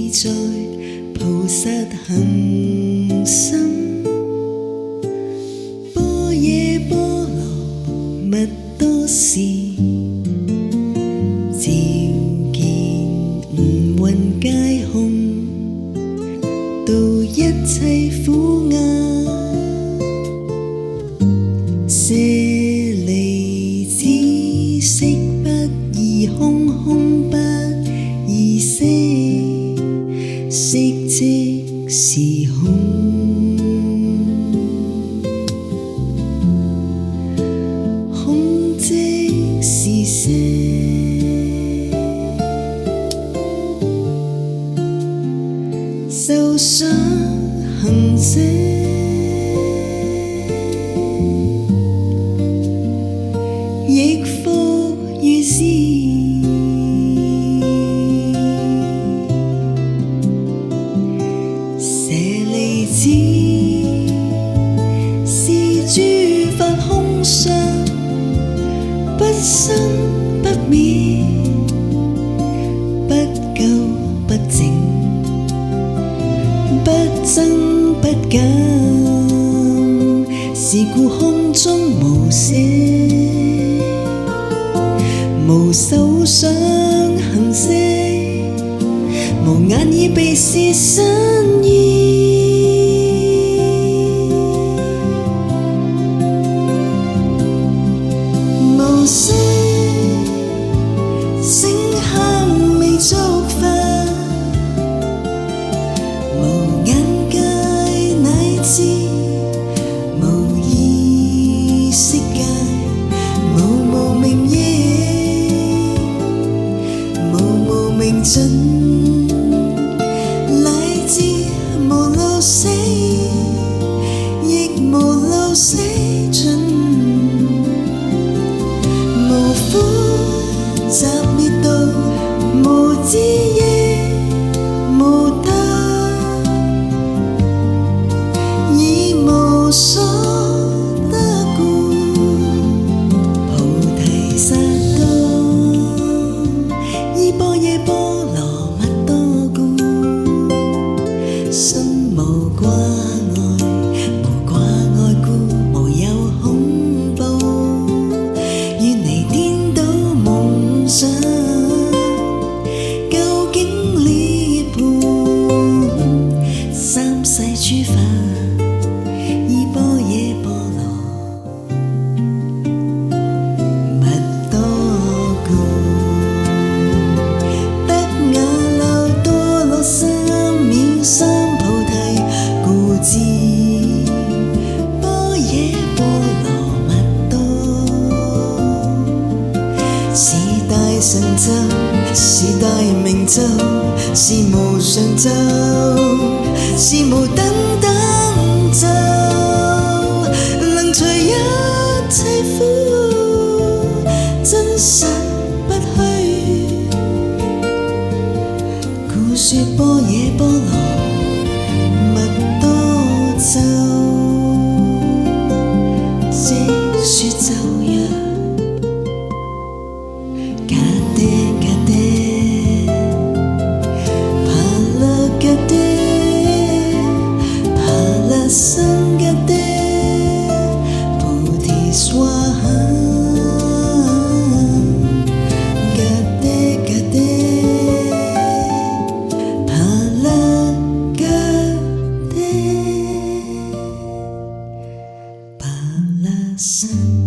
在菩薩行深，般若波羅蜜多時，照見五蘊皆空，度一切苦厄，舍利子，色不異空，空不異色，色即是空，空即是色，受想行識，亦復如是。舍利子，是諸法空相，不生不滅，不垢不淨，不增不減，是故空中無色，無受想行識，無眼耳鼻舌身意，無色聲香味觸法，無眼界乃至無意識界，無明憶，無明盡，乃至無老死，亦無老死盡，無苦集滅道，無知亦無得，以無所得故，菩提薩埵，依般若波羅蜜多故，心無掛礙，無掛礙故無有恐怖，遠離顛倒夢想，究竟涅槃，三世諸法依般若波羅蜜多故，得阿耨多羅三藐三菩提，故知般若波羅蜜多，是大成就，是大明咒，是無上咒，是無等等咒，能除一切苦，真實不虛，故說般若波羅蜜多咒，即說咒曰：格爹格爹，帕勒格爹，帕勒僧格爹，菩提薩哈，格爹格爹，帕勒格爹，帕勒僧。